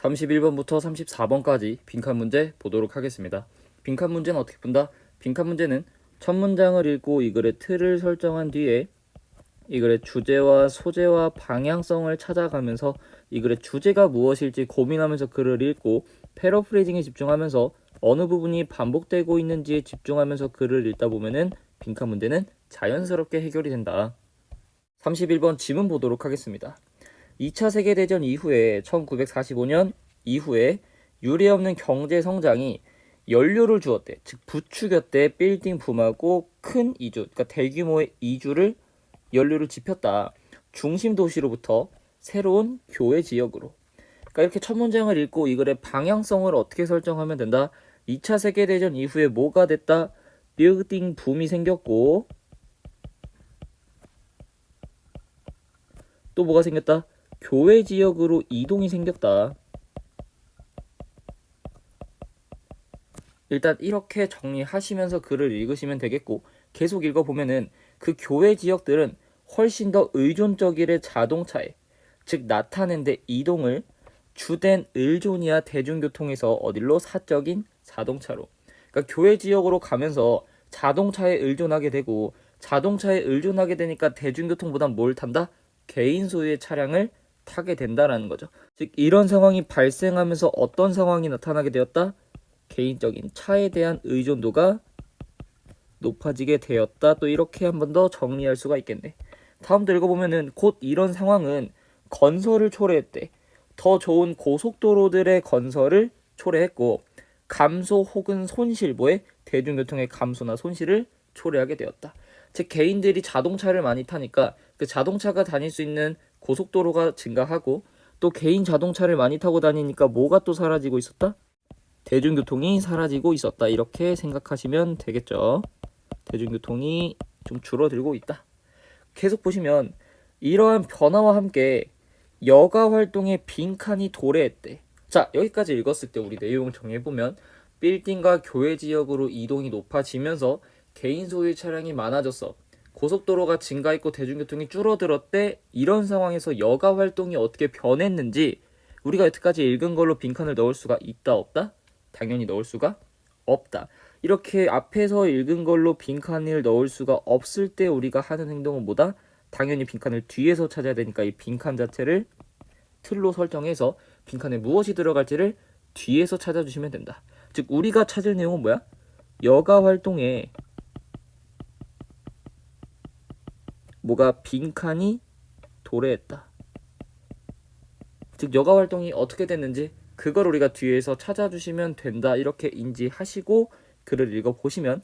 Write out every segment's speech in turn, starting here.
31번부터 34번까지 빈칸 문제 보도록 하겠습니다. 빈칸 문제는 어떻게 푼다? 빈칸 문제는 첫 문장을 읽고 이 글의 틀을 설정한 뒤에 이 글의 주제와 소재와 방향성을 찾아가면서 이 글의 주제가 무엇일지 고민하면서 글을 읽고 패러프레이징에 집중하면서 어느 부분이 반복되고 있는지에 집중하면서 글을 읽다 보면은 빈칸 문제는 자연스럽게 해결이 된다. 31번 지문 보도록 하겠습니다. 2차 세계대전 이후에 1945년 이후에 유례없는 경제 성장이 연료를 주었대. 즉 부추겼대. 빌딩 붐하고 큰 이주, 그러니까 대규모의 이주를 연료를 지폈다. 중심 도시로부터 새로운 교외 지역으로. 그러니까 이렇게 첫 문장을 읽고 이 글의 방향성을 어떻게 설정하면 된다. 2차 세계대전 이후에 뭐가 됐다? 빌딩 붐이 생겼고 또 뭐가 생겼다? 교외 지역으로 이동이 생겼다. 일단 이렇게 정리하시면서 글을 읽으시면 되겠고 계속 읽어보면은 그 교외 지역들은 훨씬 더 의존적이래. 자동차에 즉 나타낸데 이동을 주된 의존이야 대중교통에서 어디로? 사적인 자동차로. 그러니까 교외 지역으로 가면서 자동차에 의존하게 되고 자동차에 의존하게 되니까 대중교통보다 뭘 탄다? 개인 소유의 차량을 타게 된다라는 거죠. 즉 이런 상황이 발생하면서 어떤 상황이 나타나게 되었다? 개인적인 차에 대한 의존도가 높아지게 되었다. 또 이렇게 한 번 더 정리할 수가 있겠네. 다음도 읽어보면은 곧 이런 상황은 건설을 초래했대. 더 좋은 고속도로들의 건설을 초래했고 감소 혹은 손실, 뭐에? 대중교통의 감소나 손실을 초래하게 되었다. 즉 개인들이 자동차를 많이 타니까 그 자동차가 다닐 수 있는 고속도로가 증가하고 또 개인 자동차를 많이 타고 다니니까 뭐가 또 사라지고 있었다? 대중교통이 사라지고 있었다. 이렇게 생각하시면 되겠죠. 대중교통이 좀 줄어들고 있다. 계속 보시면 이러한 변화와 함께 여가 활동의 빈칸이 도래했대. 자, 여기까지 읽었을 때 우리 내용을 정리해보면 빌딩과 교외 지역으로 이동이 높아지면서 개인 소유 차량이 많아졌어. 고속도로가 증가했고 대중교통이 줄어들었대. 이런 상황에서 여가 활동이 어떻게 변했는지 우리가 여태까지 읽은 걸로 빈칸을 넣을 수가 있다 없다? 당연히 넣을 수가 없다. 이렇게 앞에서 읽은 걸로 빈칸을 넣을 수가 없을 때 우리가 하는 행동은 뭐다? 당연히 빈칸을 뒤에서 찾아야 되니까 이 빈칸 자체를 틀로 설정해서 빈칸에 무엇이 들어갈지를 뒤에서 찾아주시면 된다. 즉 우리가 찾을 내용은 뭐야? 여가 활동에 뭐가 빈칸이 도래했다. 즉 여가 활동이 어떻게 됐는지 그걸 우리가 뒤에서 찾아주시면 된다. 이렇게 인지하시고 글을 읽어보시면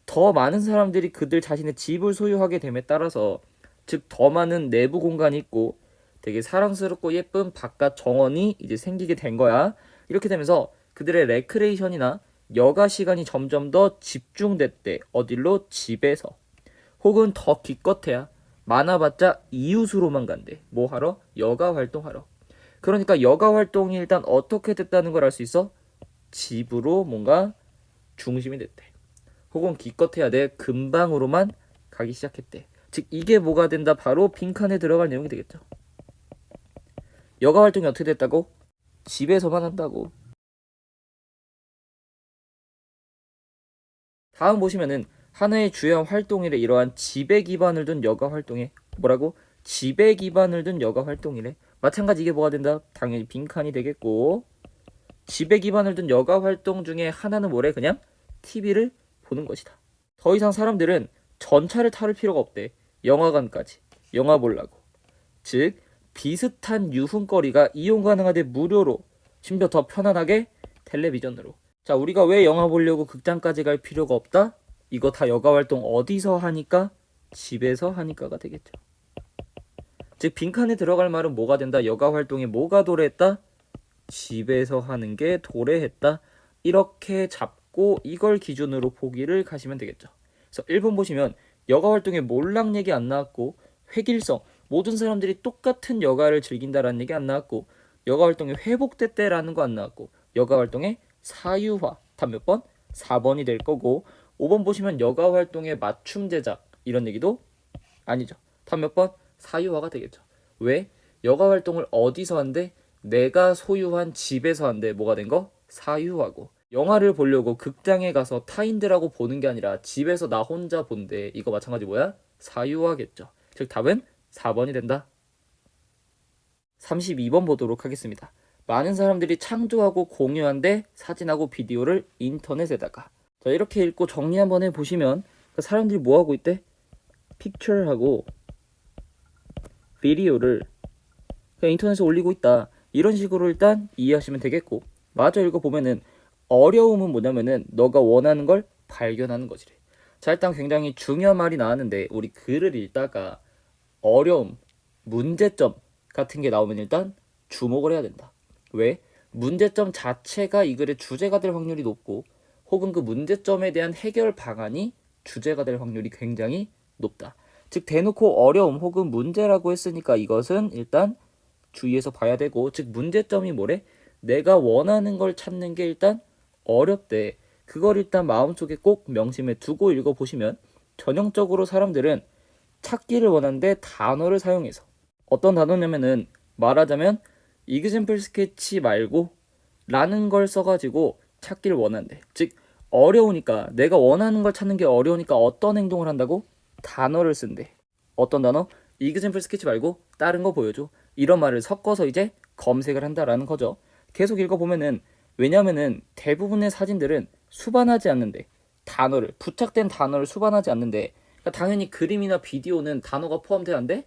더 많은 사람들이 그들 자신의 집을 소유하게 됨에 따라서 즉 더 많은 내부 공간이 있고 되게 사랑스럽고 예쁜 바깥 정원이 이제 생기게 된 거야. 이렇게 되면서 그들의 레크레이션이나 여가 시간이 점점 더 집중됐대. 어딜로? 집에서. 혹은 더 기껏해야 많아봤자 이웃으로만 간대. 뭐 하러? 여가 활동하러. 그러니까 여가 활동이 일단 어떻게 됐다는 걸 알 수 있어? 집으로 뭔가 중심이 됐대. 혹은 기껏해야 내 근방으로만 가기 시작했대. 즉 이게 뭐가 된다? 바로 빈칸에 들어갈 내용이 되겠죠. 여가 활동이 어떻게 됐다고? 집에서만 한다고. 다음 보시면은 하나의 주요 활동이래. 이러한 집에 기반을 둔 여가 활동에 뭐라고? 집에 기반을 둔 여가 활동이래. 마찬가지 이게 뭐가 된다? 당연히 빈칸이 되겠고 집에 기반을 둔 여가 활동 중에 하나는 뭐래? 그냥 TV를 보는 것이다. 더 이상 사람들은 전차를 탈 필요가 없대. 영화관까지 영화 보려고. 즉 비슷한 유흥거리가 이용 가능하되 무료로 심지어 더 편안하게 텔레비전으로. 자 우리가 왜 영화 보려고 극장까지 갈 필요가 없다? 이거 다 여가 활동 어디서 하니까? 집에서 하니까가 되겠죠. 즉 빈칸에 들어갈 말은 뭐가 된다? 여가 활동에 뭐가 도래했다? 집에서 하는 게 도래했다. 이렇게 잡고 이걸 기준으로 보기를 가시면 되겠죠. 그래서 1번 보시면 여가 활동에 몰락 얘기 안 나왔고 획일성 모든 사람들이 똑같은 여가를 즐긴다라는 얘기 안 나왔고 여가 활동이 회복됐대라는 거 안 나왔고 여가 활동의 사유화 답 몇 번? 4번이 될 거고 5번 보시면 여가 활동의 맞춤 제작 이런 얘기도 아니죠. 답 몇 번? 사유화가 되겠죠. 왜? 여가 활동을 어디서 한대? 내가 소유한 집에서 한데 뭐가 된 거? 사유하고. 영화를 보려고 극장에 가서 타인들하고 보는 게 아니라 집에서 나 혼자 본대. 이거 마찬가지 뭐야? 사유하겠죠. 즉 답은 4번이 된다. 32번 보도록 하겠습니다. 많은 사람들이 창조하고 공유한데 사진하고 비디오를 인터넷에다가. 자, 이렇게 읽고 정리 한번 해보시면 사람들이 뭐 하고 있대? 픽처하고 비디오를 그냥 인터넷에 올리고 있다. 이런 식으로 일단 이해하시면 되겠고, 마저 읽어보면은 어려움은 뭐냐면은 너가 원하는 걸 발견하는 거지래. 자, 일단 굉장히 중요한 말이 나왔는데 우리 글을 읽다가 어려움, 문제점 같은 게 나오면 일단 주목을 해야 된다. 왜? 문제점 자체가 이 글의 주제가 될 확률이 높고, 혹은 그 문제점에 대한 해결 방안이 주제가 될 확률이 굉장히 높다. 즉 대놓고 어려움 혹은 문제라고 했으니까 이것은 일단 주의해서 봐야 되고, 즉 문제점이 뭐래? 내가 원하는 걸 찾는 게 일단 어렵대. 그걸 일단 마음속에 꼭 명심해 두고 읽어보시면, 전형적으로 사람들은 찾기를 원하는데 단어를 사용해서, 어떤 단어냐면은 말하자면 example sketch 말고 라는 걸 써가지고 찾기를 원한대. 즉 어려우니까, 내가 원하는 걸 찾는 게 어려우니까 어떤 행동을 한다고? 단어를 쓴대. 어떤 단어? example sketch 말고 다른 거 보여줘. 이런 말을 섞어서 이제 검색을 한다라는 거죠. 계속 읽어보면은, 왜냐면은 대부분의 사진들은 수반하지 않는데, 단어를, 부착된 단어를 수반하지 않는데, 그러니까 당연히 그림이나 비디오는 단어가 포함돼야 한대?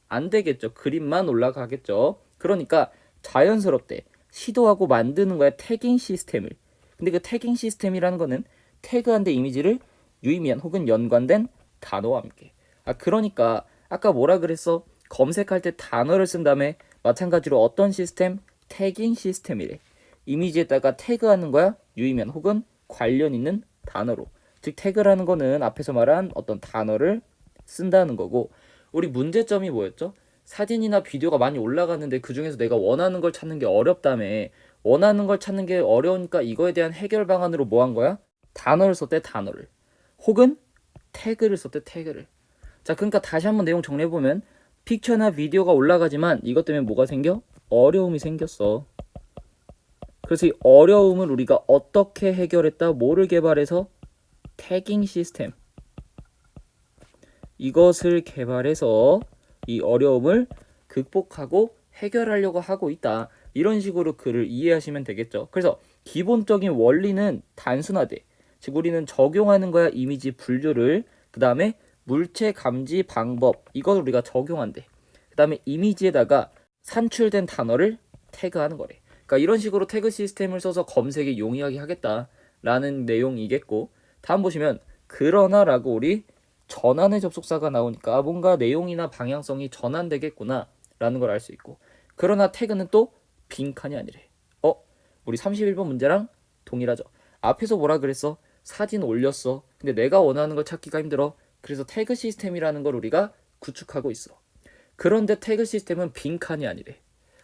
안 되겠죠. 그림만 올라가겠죠. 그러니까 자연스럽게 시도하고 만드는 거야, 태깅 시스템을. 근데 그 태깅 시스템이라는 거는 태그한 데 이미지를 유의미한 혹은 연관된 단어와 함께. 그러니까 아까 뭐라 그랬어? 검색할 때 단어를 쓴 다음에 마찬가지로 어떤 시스템? 태깅 시스템이래. 이미지에다가 태그하는 거야, 유의미한 혹은 관련 있는 단어로. 즉 태그라는 거는 앞에서 말한 어떤 단어를 쓴다는 거고, 우리 문제점이 뭐였죠? 사진이나 비디오가 많이 올라갔는데 그 중에서 내가 원하는 걸 찾는 게 어렵다며. 원하는 걸 찾는 게 어려우니까 이거에 대한 해결 방안으로 뭐 한 거야? 단어를 썼대, 단어를. 혹은 태그를 썼대, 태그를. 자, 그러니까 다시 한번 내용 정리해보면, 픽처나 비디오가 올라가지만 이것 때문에 뭐가 생겨? 어려움이 생겼어. 그래서 이 어려움을 우리가 어떻게 해결했다? 뭐를 개발해서? 태깅 시스템. 이것을 개발해서 이 어려움을 극복하고 해결하려고 하고 있다. 이런 식으로 글을 이해하시면 되겠죠. 그래서 기본적인 원리는 단순하대. 즉 우리는 적용하는 거야, 이미지 분류를. 그 다음에 물체 감지 방법, 이걸 우리가 적용한대. 그 다음에 이미지에다가 산출된 단어를 태그하는 거래. 그러니까 이런 식으로 태그 시스템을 써서 검색에 용이하게 하겠다라는 내용이겠고, 다음 보시면 그러나 라고 우리 전환의 접속사가 나오니까 뭔가 내용이나 방향성이 전환되겠구나 라는 걸 알 수 있고, 그러나 태그는 또 빈칸이 아니래. 우리 31번 문제랑 동일하죠. 앞에서 뭐라 그랬어? 사진 올렸어. 근데 내가 원하는 걸 찾기가 힘들어. 그래서 태그 시스템이라는 걸 우리가 구축하고 있어. 그런데 태그 시스템은 빈칸이 아니래.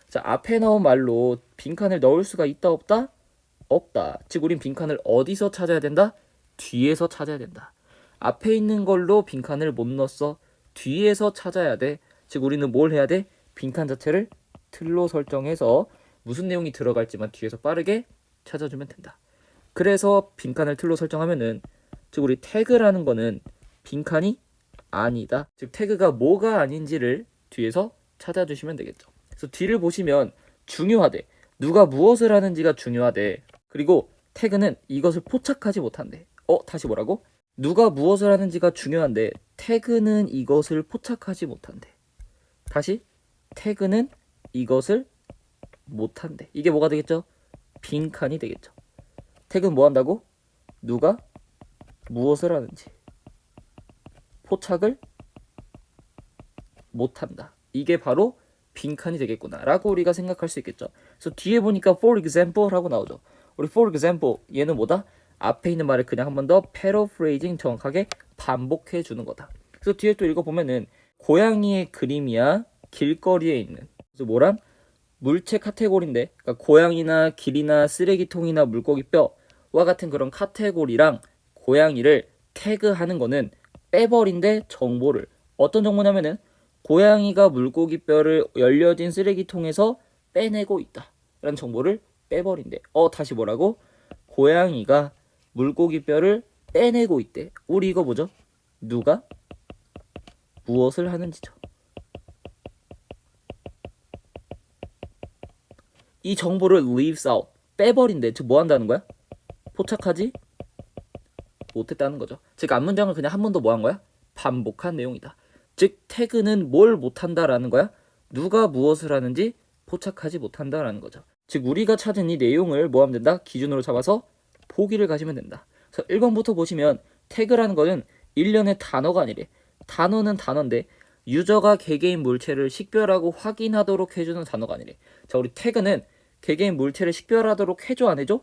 자, 앞에 나온 말로 빈칸을 넣을 수가 있다, 없다? 없다. 즉 우린 빈칸을 어디서 찾아야 된다? 뒤에서 찾아야 된다. 앞에 있는 걸로 빈칸을 못 넣었어. 뒤에서 찾아야 돼. 즉 우리는 뭘 해야 돼? 빈칸 자체를 틀로 설정해서 무슨 내용이 들어갈지만 뒤에서 빠르게 찾아주면 된다. 그래서 빈칸을 틀로 설정하면은, 즉 우리 태그라는 거는 빈칸이 아니다. 즉 태그가 뭐가 아닌지를 뒤에서 찾아주시면 되겠죠. 그래서 뒤를 보시면 중요하대. 누가 무엇을 하는지가 중요하대. 그리고 태그는 이것을 포착하지 못한대. 다시 뭐라고? 누가 무엇을 하는지가 중요한데 태그는 이것을 포착하지 못한대. 다시, 태그는 이것을 못한대. 이게 뭐가 되겠죠? 빈칸이 되겠죠. 태그는 뭐 한다고? 누가 무엇을 하는지 포착을 못한다. 이게 바로 빈칸이 되겠구나 라고 우리가 생각할 수 있겠죠. 그래서 뒤에 보니까 for example 라고 나오죠. 우리 for example, 얘는 뭐다? 앞에 있는 말을 그냥 한 번 더 paraphrasing, 정확하게 반복해 주는 거다. 그래서 뒤에 또 읽어보면은 고양이의 그림이야 길거리에 있는, 그래서 뭐랑? 물체 카테고리인데, 그러니까 고양이나 길이나 쓰레기통이나 물고기 뼈와 같은 그런 카테고리랑 고양이를 태그하는 거는 빼버린데 정보를, 어떤 정보냐면은 고양이가 물고기 뼈를 열려진 쓰레기통에서 빼내고 있다 라는 정보를 빼버린대. 다시 뭐라고? 고양이가 물고기 뼈를 빼내고 있대. 우리 이거 뭐죠? 누가 무엇을 하는지죠. 이 정보를 leaves out, 빼버린대. 즉 뭐 한다는 거야? 포착하지 못했다는 거죠. 즉 앞문장을 그냥 한 번 더 뭐 한 거야? 반복한 내용이다. 즉 태그는 뭘 못한다라는 거야? 누가 무엇을 하는지 포착하지 못한다라는 거죠. 즉 우리가 찾은 이 내용을 뭐 하면 된다? 기준으로 잡아서 보기를 가시면 된다. 그래서 1번부터 보시면 태그라는 거는 일련의 단어가 아니래. 단어는 단어인데 유저가 개개인 물체를 식별하고 확인하도록 해주는 단어가 아니래. 자, 우리 태그는 개개인 물체를 식별하도록 해줘 안 해줘?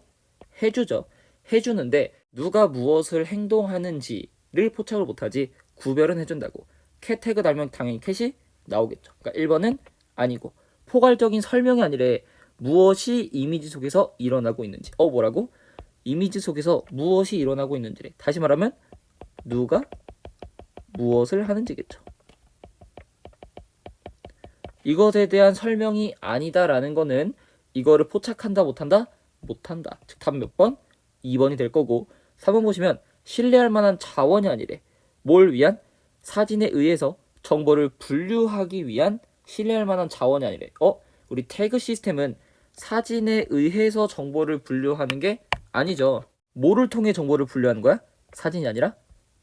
해주죠. 해주는데 누가 무엇을 행동하는지를 포착을 못하지 구별은 해준다고. 캣 태그 달면 당연히 캣이 나오겠죠. 그러니까 1번은 아니고 포괄적인 설명이 아니래. 무엇이 이미지 속에서 일어나고 있는지. 뭐라고? 이미지 속에서 무엇이 일어나고 있는지래. 다시 말하면 누가 무엇을 하는지겠죠. 이것에 대한 설명이 아니다라는 거는 이거를 포착한다 못한다? 못한다. 즉 답 몇 번? 2번이 될 거고 3번 보시면 신뢰할 만한 자원이 아니래. 뭘 위한? 사진에 의해서 정보를 분류하기 위한 신뢰할 만한 자원이 아니래. 우리 태그 시스템은 사진에 의해서 정보를 분류하는 게 아니죠. 뭐를 통해 정보를 분류하는 거야? 사진이 아니라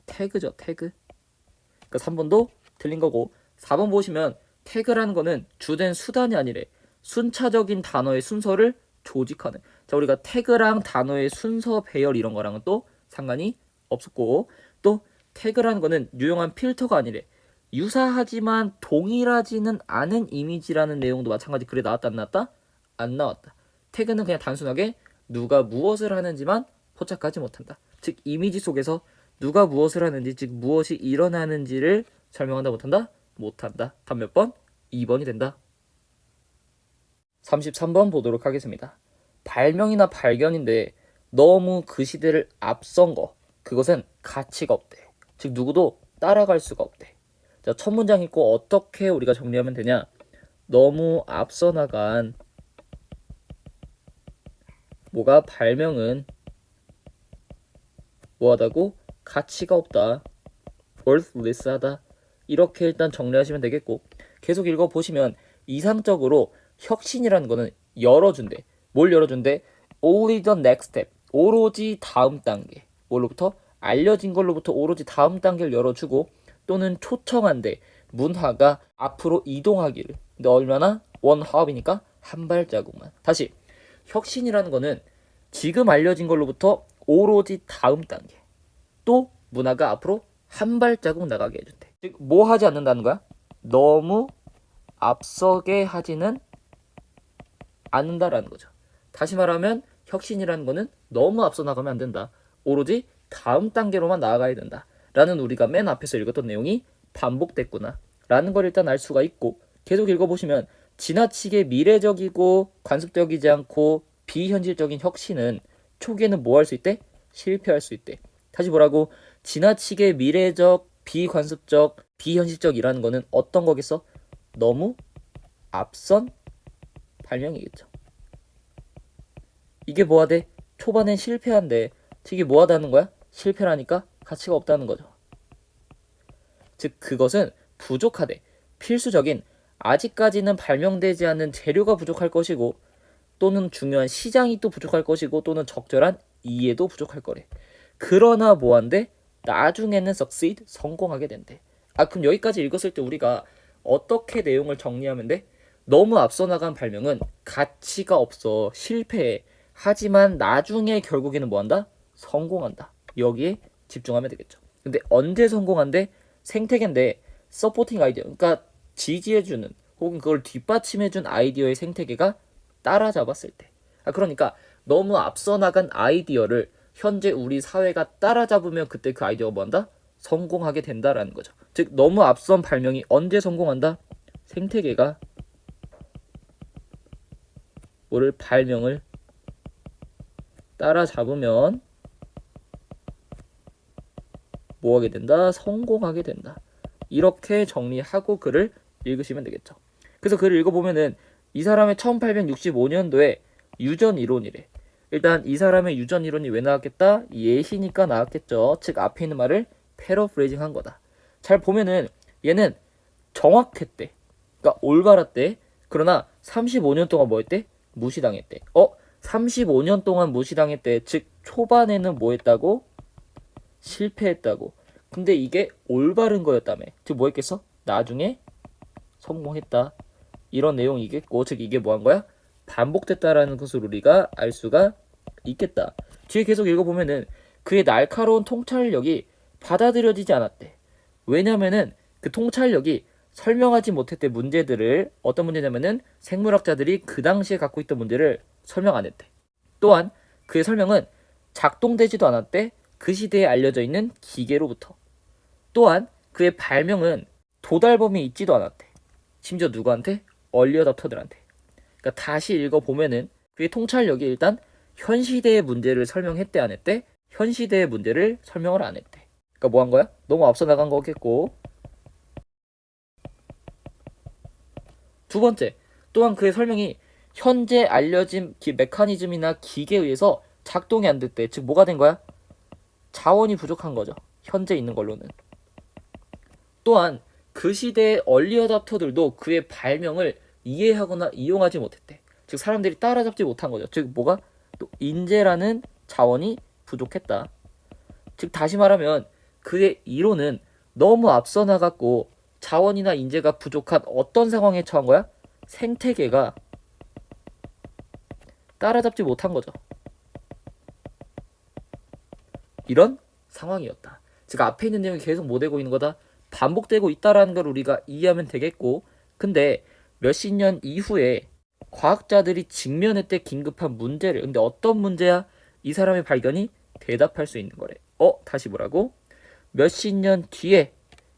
태그죠. 태그. 그러니까 3번도 틀린 거고 4번 보시면 태그라는 거는 주된 수단이 아니래. 순차적인 단어의 순서를 조직하는. 자, 우리가 태그랑 단어의 순서 배열 이런 거랑은 또 상관이 없었고 또 태그라는 거는 유용한 필터가 아니래. 유사하지만 동일하지는 않은 이미지라는 내용도 마찬가지. 글에 나왔다 안 나왔다? 안 나왔다. 태그는 그냥 단순하게 누가 무엇을 하는지만 포착하지 못한다. 즉 이미지 속에서 누가 무엇을 하는지, 즉 무엇이 일어나는지를 설명한다 못한다? 못한다. 답 몇 번? 2번이 된다. 33번 보도록 하겠습니다. 발명이나 발견인데 너무 그 시대를 앞선 거, 그것은 가치가 없대. 즉 누구도 따라갈 수가 없대. 자, 첫 문장 읽고 어떻게 우리가 정리하면 되냐? 너무 앞서 나간 뭐가 발명은 뭐하다고? 가치가 없다. worthless하다. 이렇게 일단 정리하시면 되겠고 계속 읽어보시면 이상적으로 혁신이라는 거는 열어준대. 뭘 열어준대? only the next step. 오로지 다음 단계. 뭘로부터? 알려진 걸로부터 오로지 다음 단계를 열어주고 또는 초청한대. 문화가 앞으로 이동하기를. 근데 얼마나? 원 하업이니까 한 발자국만. 다시 혁신이라는 거는 지금 알려진 걸로부터 오로지 다음 단계. 또 문화가 앞으로 한 발자국 나가게 해준대. 즉 뭐 하지 않는다는 거야? 너무 앞서게 하지는 않는다라는 거죠. 다시 말하면 혁신이라는 거는 너무 앞서 나가면 안 된다. 오로지 다음 단계로만 나아가야 된다. 라는 우리가 맨 앞에서 읽었던 내용이 반복됐구나. 라는 걸 일단 알 수가 있고 계속 읽어보시면 지나치게 미래적이고 관습적이지 않고 비현실적인 혁신은 초기에는 뭐 할 수 있대? 실패할 수 있대. 다시 뭐라고? 지나치게 미래적, 비관습적, 비현실적이라는 거는 어떤 거겠어? 너무 앞선 발명이겠죠. 이게 뭐하대? 초반엔 실패한데 이게 뭐하다는 거야? 실패라니까 가치가 없다는 거죠. 즉 그것은 부족하대. 필수적인 아직까지는 발명되지 않은 재료가 부족할 것이고 또는 중요한 시장이 또 부족할 것이고 또는 적절한 이해도 부족할 거래. 그러나 뭐한데? 나중에는 succeed, 성공하게 된대. 그럼 여기까지 읽었을 때 우리가 어떻게 내용을 정리하면 돼? 너무 앞서 나간 발명은 가치가 없어. 실패해. 하지만 나중에 결국에는 뭐한다? 성공한다. 여기에 집중하면 되겠죠. 근데 언제 성공한대? 생태계인데 서포팅 아이디어, 그러니까 지지해주는 혹은 그걸 뒷받침해준 아이디어의 생태계가 따라잡았을 때. 그러니까 너무 앞서 나간 아이디어를 현재 우리 사회가 따라잡으면 그때 그 아이디어가 뭐한다? 성공하게 된다라는 거죠. 즉 너무 앞선 발명이 언제 성공한다? 생태계가 뭐를 발명을 따라잡으면 뭐하게 된다? 성공하게 된다. 이렇게 정리하고 글을 읽으시면 되겠죠. 그래서 글을 읽어보면은 이 사람의 1865년도에 유전 이론이래. 일단 이 사람의 유전 이론이 왜 나왔겠다? 예시니까 나왔겠죠. 즉 앞에 있는 말을 패러프레이징 한 거다. 잘 보면은 얘는 정확했대. 그러니까 올바랐대. 그러나 35년 동안 뭐 했대? 무시당했대. 35년 동안 무시당했대. 즉 초반에는 뭐 했다고? 실패했다고. 근데 이게 올바른 거였다며. 즉 뭐 했겠어? 나중에 성공했다. 이런 내용이겠고, 즉 이게 뭐 한 거야? 반복됐다라는 것을 우리가 알 수가 있겠다. 뒤에 계속 읽어보면은 그의 날카로운 통찰력이 받아들여지지 않았대. 왜냐면은 그 통찰력이 설명하지 못했대. 문제들을. 어떤 문제냐면은 생물학자들이 그 당시에 갖고 있던 문제를 설명 안 했대. 또한 그의 설명은 작동되지도 않았대. 그 시대에 알려져 있는 기계로부터. 또한 그의 발명은 도달범위 있지도 않았대. 심지어 누구한테? 얼리어답터들한테. 그러니까 다시 읽어보면은 그의 통찰력이 일단 현 시대의 문제를 설명했대 안 했대? 현 시대의 문제를 설명을 안 했대. 그러니까 뭐 한 거야? 너무 앞서 나간 거겠고. 두 번째, 또한 그의 설명이 현재 알려진 메커니즘이나 기계에 의해서 작동이 안 됐대. 즉 뭐가 된 거야? 자원이 부족한 거죠. 현재 있는 걸로는. 또한 그 시대의 얼리어답터들도 그의 발명을 이해하거나 이용하지 못했대. 즉 사람들이 따라잡지 못한 거죠. 즉 뭐가? 또 인재라는 자원이 부족했다. 즉 다시 말하면 그의 이론은 너무 앞서 나갔고 자원이나 인재가 부족한 어떤 상황에 처한 거야? 생태계가 따라잡지 못한 거죠. 이런 상황이었다. 즉 앞에 있는 내용이 계속 뭐 되고 있는 거다? 반복되고 있다라는 걸 우리가 이해하면 되겠고, 근데 몇십 년 이후에 과학자들이 직면했대 긴급한 문제를. 근데 어떤 문제야? 이 사람의 발견이 대답할 수 있는 거래. 다시 뭐라고? 몇십 년 뒤에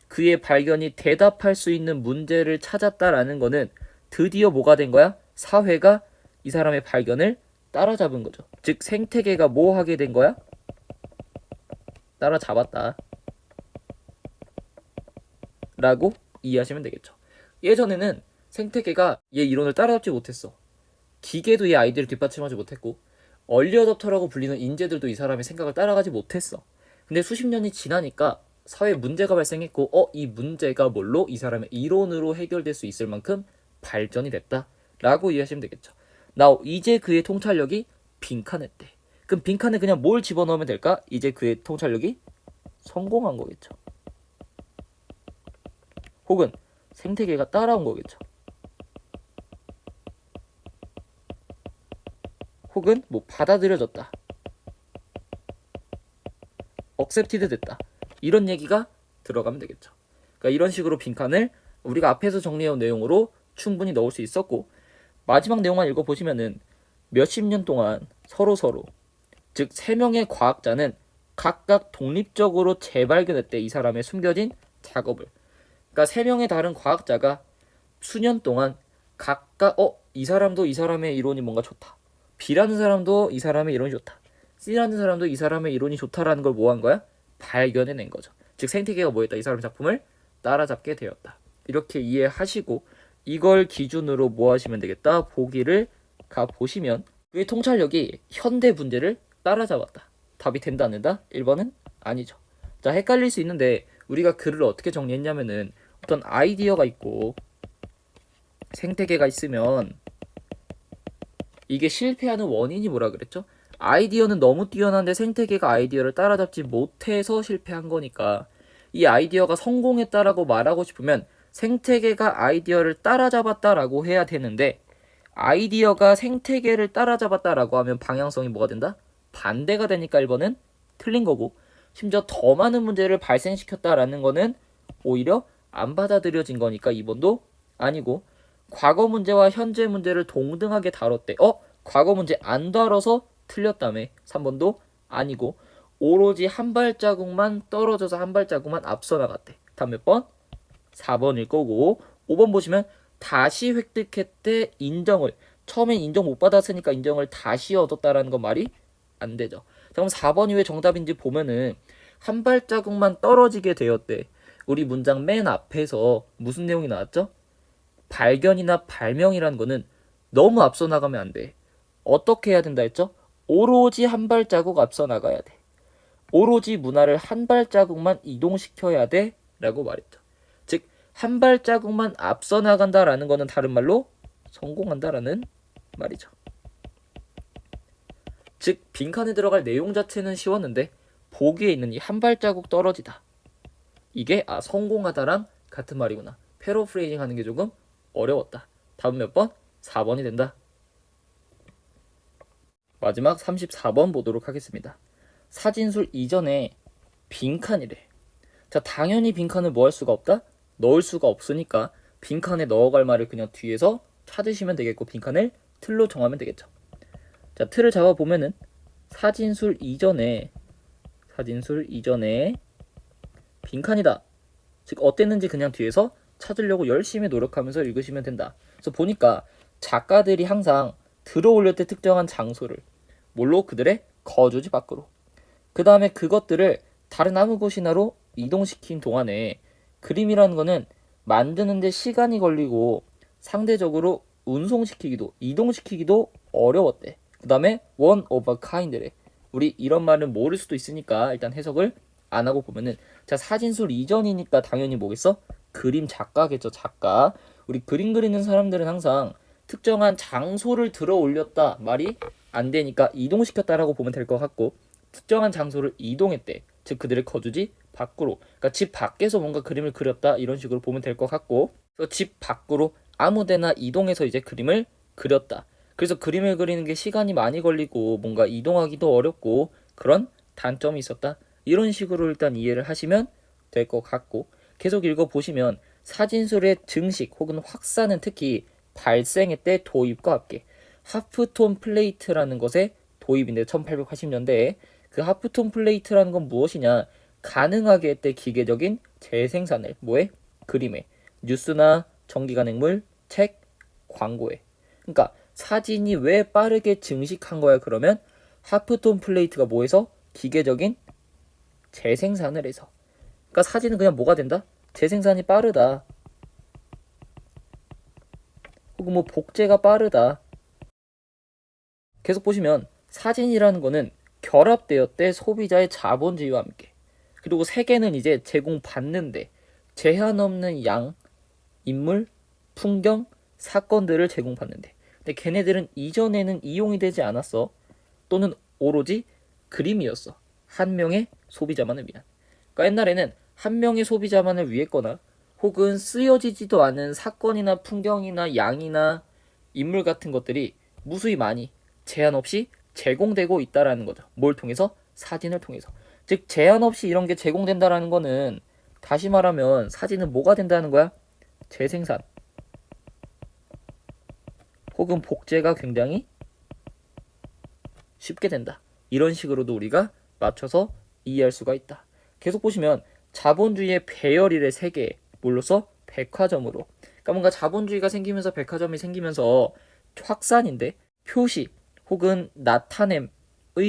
그의 발견이 대답할 수 있는 문제를 찾았다라는 거는 드디어 뭐가 된 거야? 사회가 이 사람의 발견을 따라잡은 거죠. 즉 생태계가 뭐 하게 된 거야? 따라잡았다 라고 이해하시면 되겠죠. 예전에는 생태계가 얘 이론을 따라잡지 못했어. 기계도 얘 아이디어를 뒷받침하지 못했고 얼리어답터라고 불리는 인재들도 이 사람의 생각을 따라가지 못했어. 근데 수십 년이 지나니까 사회에 문제가 발생했고 이 문제가 뭘로? 이 사람의 이론으로 해결될 수 있을 만큼 발전이 됐다 라고 이해하시면 되겠죠. 이제 그의 통찰력이 빈칸했대. 그럼 빈칸에 그냥 뭘 집어넣으면 될까? 이제 그의 통찰력이 성공한 거겠죠. 혹은 생태계가 따라온 거겠죠. 혹은 뭐 받아들여졌다. accepted 됐다. 이런 얘기가 들어가면 되겠죠. 그러니까 이런 식으로 빈칸을 우리가 앞에서 정리해온 내용으로 충분히 넣을 수 있었고, 마지막 내용만 읽어보시면은 몇십 년 동안 서로 즉 3명의 과학자는 각각 독립적으로 재발견했대. 이 사람의 숨겨진 작업을. 그러니까 3명의 다른 과학자가 수년 동안 각각 이 사람도 이 사람의 이론이 뭔가 좋다. B라는 사람도 이 사람의 이론이 좋다. C라는 사람도 이 사람의 이론이 좋다라는 걸 뭐 한 거야? 발견해낸 거죠. 즉 생태계가 뭐였다? 이 사람의 작품을 따라잡게 되었다. 이렇게 이해하시고 이걸 기준으로 뭐 하시면 되겠다? 보기를 가보시면 그의 통찰력이 현대 문제를 따라잡았다. 답이 된다 안 된다? 1번은 아니죠. 자, 헷갈릴 수 있는데 우리가 글을 어떻게 정리했냐면은 어떤 아이디어가 있고 생태계가 있으면 이게 실패하는 원인이 뭐라 그랬죠? 아이디어는 너무 뛰어난데 생태계가 아이디어를 따라잡지 못해서 실패한 거니까 이 아이디어가 성공했다라고 말하고 싶으면 생태계가 아이디어를 따라잡았다라고 해야 되는데 아이디어가 생태계를 따라잡았다라고 하면 방향성이 뭐가 된다? 반대가 되니까 1번은 틀린 거고, 심지어 더 많은 문제를 발생시켰다라는 거는 오히려 안 받아들여진 거니까 2번도 아니고, 과거 문제와 현재 문제를 동등하게 다뤘대. 과거 문제 안 다뤄서 틀렸다며. 3번도 아니고 오로지 한 발자국만 떨어져서 한 발자국만 앞서 나갔대. 다음 몇 번? 4번일 거고, 5번 보시면 다시 획득했대. 인정을 처음엔 인정 못 받았으니까 인정을 다시 얻었다라는 건 말이 안 되죠. 자, 그럼 4번이 왜 정답인지 보면은 한 발자국만 떨어지게 되었대. 우리 문장 맨 앞에서 무슨 내용이 나왔죠? 발견이나 발명이라는 거는 너무 앞서 나가면 안 돼. 어떻게 해야 된다 했죠? 오로지 한 발자국 앞서 나가야 돼. 오로지 문화를 한 발자국만 이동시켜야 돼 라고 말했죠. 즉 한 발자국만 앞서 나간다라는 것은 다른 말로 성공한다라는 말이죠. 즉 빈칸에 들어갈 내용 자체는 쉬웠는데 보기에 있는 이 한 발자국 떨어지다, 이게 성공하다랑 같은 말이구나. 패러프레이징 하는 게 조금 어려웠다. 답은 몇 번? 4번이 된다. 마지막 34번 보도록 하겠습니다. 사진술 이전에 빈칸이래. 자, 당연히 빈칸을 뭐 할 수가 없다? 넣을 수가 없으니까 빈칸에 넣어갈 말을 그냥 뒤에서 찾으시면 되겠고, 빈칸을 틀로 정하면 되겠죠. 자, 틀을 잡아보면은 사진술 이전에 빈칸이다. 즉 어땠는지 그냥 뒤에서 찾으려고 열심히 노력하면서 읽으시면 된다. 그래서 보니까 작가들이 항상 들어올릴 때 특정한 장소를 뭘로? 그들의 거주지 밖으로. 그 다음에 그것들을 다른 아무 곳이나로 이동시킨 동안에 그림이라는 거는 만드는데 시간이 걸리고 상대적으로 이동시키기도 어려웠대. 그 다음에 one of a kind래. 우리 이런 말은 모를 수도 있으니까 일단 해석을 안 하고 보면은, 자, 사진술 이전이니까 당연히 뭐겠어? 그림 작가겠죠, 작가. 우리 그림 그리는 사람들은 항상 특정한 장소를 들어 올렸다 말이 안 되니까 이동시켰다라고 보면 될 것 같고, 특정한 장소를 이동했대. 즉 그들의 거주지 밖으로. 그러니까 집 밖에서 뭔가 그림을 그렸다 이런 식으로 보면 될 것 같고, 집 밖으로 아무데나 이동해서 이제 그림을 그렸다. 그래서 그림을 그리는 게 시간이 많이 걸리고 뭔가 이동하기도 어렵고 그런 단점이 있었다. 이런 식으로 일단 이해를 하시면 될 것 같고, 계속 읽어보시면 사진술의 증식 혹은 확산은 특히 발생했대 도입과 함께 하프톤 플레이트라는 것의 도입인데, 1880년대에 그 하프톤 플레이트라는 건 무엇이냐? 가능하게 했대 기계적인 재생산을 뭐에? 그림에, 뉴스나 전기간행물, 책, 광고에. 그러니까 사진이 왜 빠르게 증식한 거야? 그러면 하프톤 플레이트가 뭐해서? 기계적인 재생산을 해서. 그러니까 사진은 그냥 뭐가 된다? 재생산이 빠르다. 혹은 뭐 복제가 빠르다. 계속 보시면 사진이라는 거는 결합되었대 소비자의 자본주의와 함께. 그리고 세계는 이제 제공받는데 제한 없는 양, 인물, 풍경, 사건들을 제공받는데, 근데 걔네들은 이전에는 이용이 되지 않았어. 또는 오로지 그림이었어. 한 명의 소비자만을 위한. 그러니까 옛날에는 한 명의 소비자만을 위했거나 혹은 쓰여지지도 않은 사건이나 풍경이나 양이나 인물 같은 것들이 무수히 많이 제한 없이 제공되고 있다라는 거죠. 뭘 통해서? 사진을 통해서. 즉 제한 없이 이런 게 제공된다라는 거는, 다시 말하면 사진은 뭐가 된다는 거야? 재생산 혹은 복제가 굉장히 쉽게 된다. 이런 식으로도 우리가 맞춰서 이해할 수가 있다. 계속 보시면 자본주의의 배열일의 세계, 뭘로써? 백화점으로. 그러니까 뭔가 자본주의가 생기면서 백화점이 생기면서 확산인데, 표시 혹은 나타냄의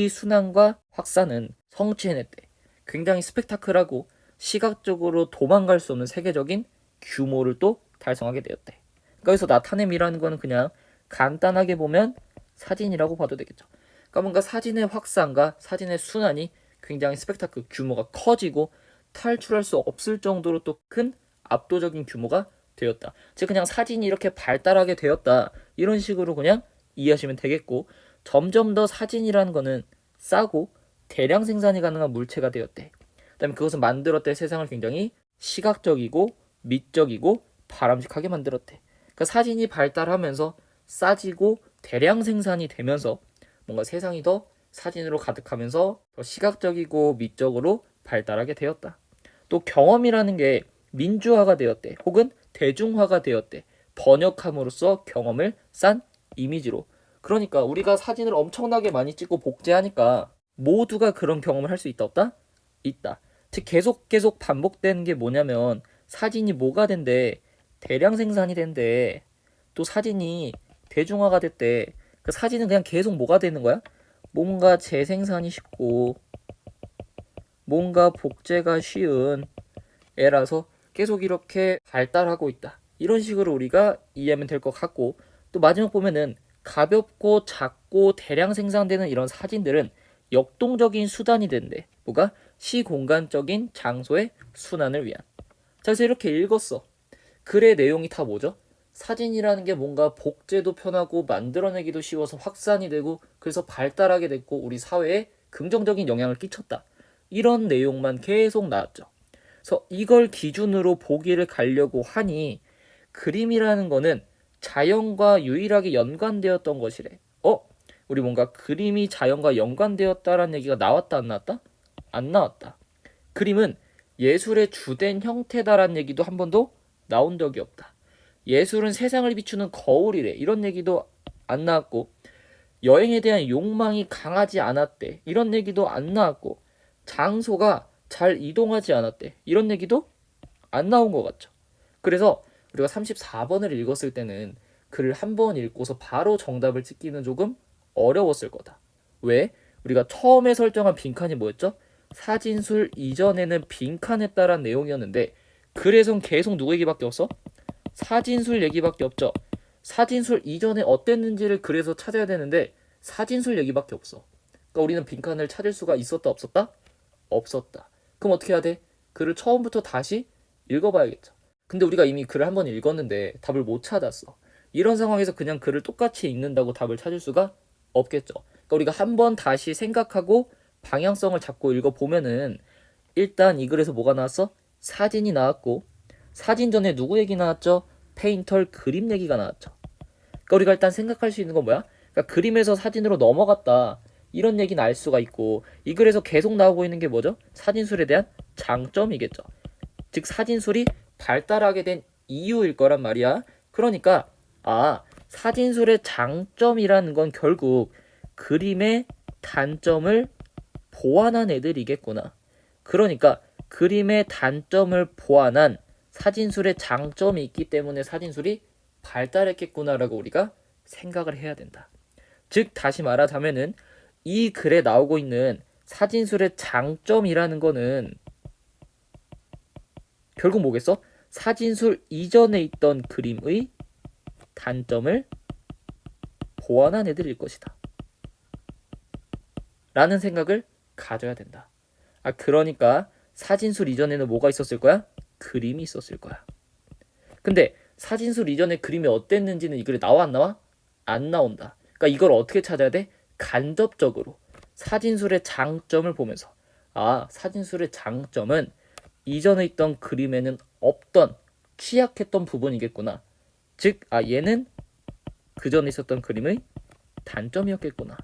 순환과 확산은 성취해냈대. 굉장히 스펙타클하고 시각적으로 도망갈 수 없는 세계적인 규모를 또 달성하게 되었대. 그러니까 여기서 나타냄이라는 거는 그냥 간단하게 보면 사진이라고 봐도 되겠죠. 그러니까 뭔가 사진의 확산과 사진의 순환이 굉장히 스펙타클, 규모가 커지고 탈출할 수 없을 정도로 또 큰 압도적인 규모가 되었다. 즉 그냥 사진이 이렇게 발달하게 되었다. 이런 식으로 그냥 이해하시면 되겠고, 점점 더 사진이라는 거는 싸고 대량 생산이 가능한 물체가 되었대. 그다음에 그것을 만들었대. 세상을 굉장히 시각적이고 미적이고 바람직하게 만들었대. 그러니까 사진이 발달하면서 싸지고 대량 생산이 되면서 뭔가 세상이 더 사진으로 가득하면서 더 시각적이고 미적으로 발달하게 되었다. 또 경험이라는 게 민주화가 되었대. 혹은 대중화가 되었대. 번역함으로써 경험을 싼 이미지로. 그러니까 우리가 사진을 엄청나게 많이 찍고 복제하니까 모두가 그런 경험을 할 수 있다 없다? 있다. 즉 계속 반복되는 게 뭐냐면, 사진이 뭐가 된대? 대량 생산이 된대. 또 사진이 대중화가 됐대. 그 사진은 그냥 계속 뭐가 되는 거야? 뭔가 재생산이 쉽고 뭔가 복제가 쉬운 애라서 계속 이렇게 발달하고 있다. 이런 식으로 우리가 이해하면 될 것 같고, 또 마지막 보면은 가볍고 작고 대량 생산되는 이런 사진들은 역동적인 수단이 된대. 뭐가? 시공간적인 장소의 순환을 위한. 자, 그래서 이렇게 읽었어. 글의 내용이 다 뭐죠? 사진이라는 게 뭔가 복제도 편하고 만들어내기도 쉬워서 확산이 되고 그래서 발달하게 됐고 우리 사회에 긍정적인 영향을 끼쳤다. 이런 내용만 계속 나왔죠. 그래서 이걸 기준으로 보기를 가려고 하니 그림이라는 거는 자연과 유일하게 연관되었던 것이래. 우리 뭔가 그림이 자연과 연관되었다라는 얘기가 나왔다 안 나왔다? 안 나왔다. 그림은 예술의 주된 형태다라는 얘기도 한 번도 나온 적이 없다. 예술은 세상을 비추는 거울이래. 이런 얘기도 안 나왔고 여행에 대한 욕망이 강하지 않았대. 이런 얘기도 안 나왔고 장소가 잘 이동하지 않았대. 이런 얘기도 안 나온 것 같죠. 그래서 우리가 34번을 읽었을 때는 글을 한 번 읽고서 바로 정답을 찍기는 조금 어려웠을 거다. 왜? 우리가 처음에 설정한 빈칸이 뭐였죠? 사진술 이전에는 빈칸했다란 내용이었는데 글에선 계속 누구 얘기밖에 없어? 사진술 얘기밖에 없죠. 사진술 이전에 어땠는지를 글에서 찾아야 되는데 사진술 얘기밖에 없어. 그러니까 우리는 빈칸을 찾을 수가 있었다 없었다? 없었다. 그럼 어떻게 해야 돼? 글을 처음부터 다시 읽어봐야겠죠. 근데 우리가 이미 글을 한번 읽었는데 답을 못 찾았어. 이런 상황에서 그냥 글을 똑같이 읽는다고 답을 찾을 수가 없겠죠. 그러니까 우리가 한번 다시 생각하고 방향성을 잡고 읽어보면은 일단 이 글에서 뭐가 나왔어? 사진이 나왔고 사진 전에 누구 얘기 나왔죠? 페인터 그림 얘기가 나왔죠. 그러니까 우리가 일단 생각할 수 있는 건 뭐야? 그러니까 그림에서 사진으로 넘어갔다. 이런 얘기는 알 수가 있고 이 글에서 계속 나오고 있는 게 뭐죠? 사진술에 대한 장점이겠죠. 즉 사진술이 발달하게 된 이유일 거란 말이야. 그러니까 사진술의 장점이라는 건 결국 그림의 단점을 보완한 애들이겠구나. 그러니까 그림의 단점을 보완한 사진술의 장점이 있기 때문에 사진술이 발달했겠구나라고 우리가 생각을 해야 된다. 즉 다시 말하자면은 이 글에 나오고 있는 사진술의 장점이라는 거는 결국 뭐겠어? 사진술 이전에 있던 그림의 단점을 보완한 애들일 것이다. 라는 생각을 가져야 된다. 그러니까 사진술 이전에는 뭐가 있었을 거야? 그림이 있었을 거야. 근데 사진술 이전에 그림이 어땠는지는 이 글에 나와 안 나와? 안 나온다. 그러니까 이걸 어떻게 찾아야 돼? 간접적으로 사진술의 장점을 보면서 사진술의 장점은 이전에 있던 그림에는 없던 취약했던 부분이겠구나. 즉 얘는 그전에 있었던 그림의 단점이었겠구나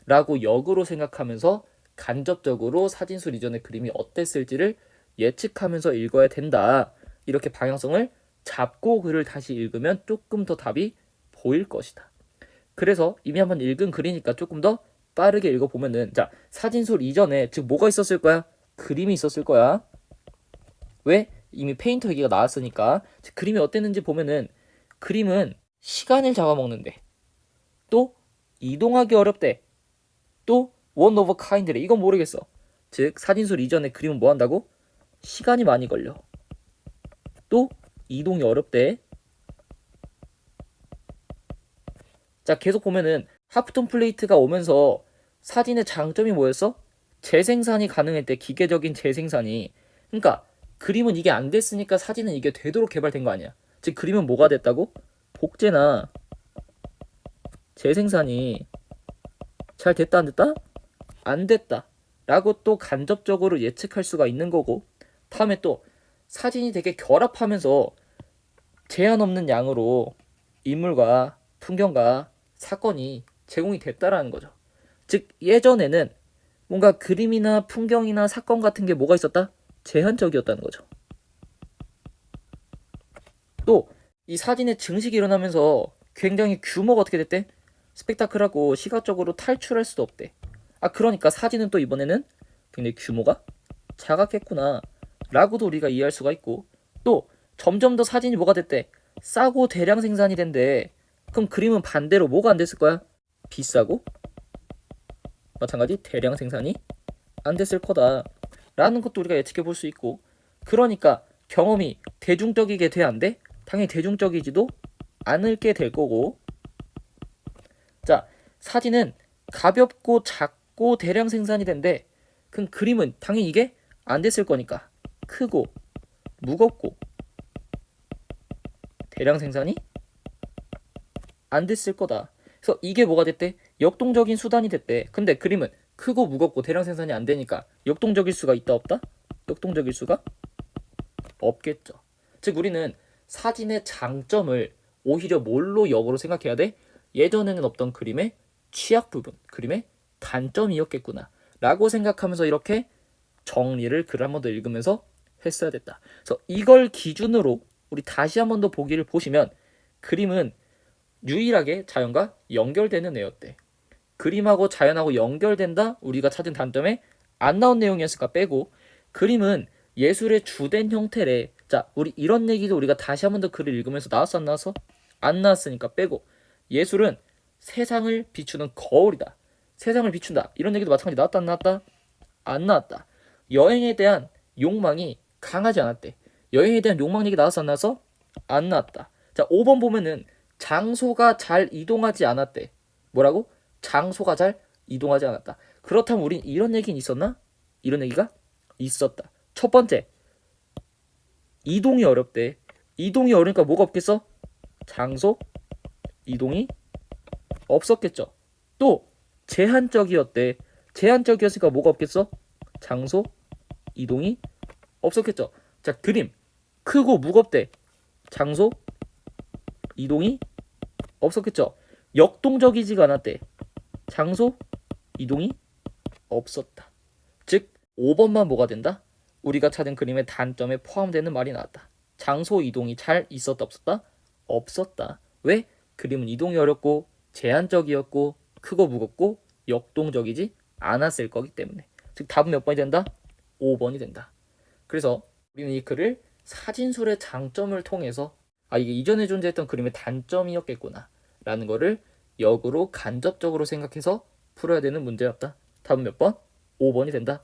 라고 역으로 생각하면서 간접적으로 사진술 이전의 그림이 어땠을지를 예측하면서 읽어야 된다. 이렇게 방향성을 잡고 글을 다시 읽으면 조금 더 답이 보일 것이다. 그래서 이미 한번 읽은 글이니까 조금 더 빠르게 읽어보면은 사진술 이전에 즉 뭐가 있었을 거야? 그림이 있었을 거야. 왜? 이미 페인터 얘기가 나왔으니까. 즉 그림이 어땠는지 보면은 그림은 시간을 잡아먹는데 또 이동하기 어렵대. 또 one of a kind래. 이건 모르겠어. 즉 사진술 이전에 그림은 뭐 한다고? 시간이 많이 걸려. 또 이동이 어렵대. 계속 보면은 하프톤 플레이트가 오면서 사진의 장점이 뭐였어? 재생산이 가능했대. 기계적인 재생산이. 그러니까 그림은 이게 안 됐으니까 사진은 이게 되도록 개발된 거 아니야. 즉 그림은 뭐가 됐다고? 복제나 재생산이 잘 됐다 안 됐다? 안 됐다 라고 또 간접적으로 예측할 수가 있는 거고, 다음에 또 사진이 되게 결합하면서 제한 없는 양으로 인물과 풍경과 사건이 제공이 됐다라는 거죠. 즉 예전에는 뭔가 그림이나 풍경이나 사건 같은 게 뭐가 있었다? 제한적이었다는 거죠. 또 이 사진의 증식이 일어나면서 굉장히 규모가 어떻게 됐대? 스펙타클하고 시각적으로 탈출할 수도 없대. 그러니까 사진은 또 이번에는 굉장히 규모가 작았겠구나 라고도 우리가 이해할 수가 있고, 또 점점 더 사진이 뭐가 됐대? 싸고 대량 생산이 된대. 그럼 그림은 반대로 뭐가 안 됐을 거야? 비싸고 마찬가지 대량 생산이 안 됐을 거다 라는 것도 우리가 예측해 볼 수 있고, 그러니까 경험이 대중적이게 돼 안 돼? 당연히 대중적이지도 않게 될 거고, 자, 사진은 가볍고 작고 대량 생산이 된대. 그럼 그림은 당연히 이게 안 됐을 거니까 크고 무겁고 대량 생산이 안 됐을 거다. 그래서 이게 뭐가 됐대? 역동적인 수단이 됐대. 근데 그림은 크고 무겁고 대량 생산이 안 되니까 역동적일 수가 있다 없다? 역동적일 수가 없겠죠. 즉 우리는 사진의 장점을 오히려 뭘로 역으로 생각해야 돼? 예전에는 없던 그림의 취약 부분, 그림의 단점이었겠구나 라고 생각하면서 이렇게 정리를 글을 한 번 더 읽으면서 했어야 됐다. 그래서 이걸 기준으로 우리 다시 한 번 더 보기를 보시면 그림은 유일하게 자연과 연결되는 애였대. 그림하고 자연하고 연결된다? 우리가 찾은 단점에 안 나온 내용이었으니까 빼고, 그림은 예술의 주된 형태래. 자, 우리 이런 얘기도 우리가 다시 한 번 더 글을 읽으면서 나왔어 안 나왔어? 안 나왔으니까 빼고, 예술은 세상을 비추는 거울이다. 세상을 비춘다. 이런 얘기도 마찬가지 나왔다 안 나왔다? 안 나왔다. 여행에 대한 욕망이 강하지 않았대. 여행에 대한 욕망 얘기 나왔어 안 나왔어? 안 나왔다. 자, 5번 보면은 장소가 잘 이동하지 않았대. 뭐라고? 장소가 잘 이동하지 않았다. 그렇다면 우린 이런 얘기는 있었나? 이런 얘기가 있었다. 첫 번째, 이동이 어렵대. 이동이 어려우니까 뭐가 없겠어? 장소 이동이 없었겠죠. 또 제한적이었대. 제한적이었으니까 뭐가 없겠어? 장소 이동이 없었겠죠. 자, 그림 크고 무겁대. 장소 이동이 없었겠죠. 역동적이지가 않았대. 장소 이동이 없었다. 즉 5번만 뭐가 된다? 우리가 찾은 그림의 단점에 포함되는 말이 나왔다. 장소 이동이 잘 있었다 없었다? 없었다. 왜? 그림은 이동이 어렵고 제한적이었고 크고 무겁고 역동적이지 않았을 거기 때문에. 즉 답은 몇 번이 된다? 5번이 된다. 그래서 우리는 이 글을 사진술의 장점을 통해서 이게 이전에 존재했던 그림의 단점이었겠구나 라는 거를 역으로 간접적으로 생각해서 풀어야 되는 문제였다. 답은 몇 번? 5번이 된다.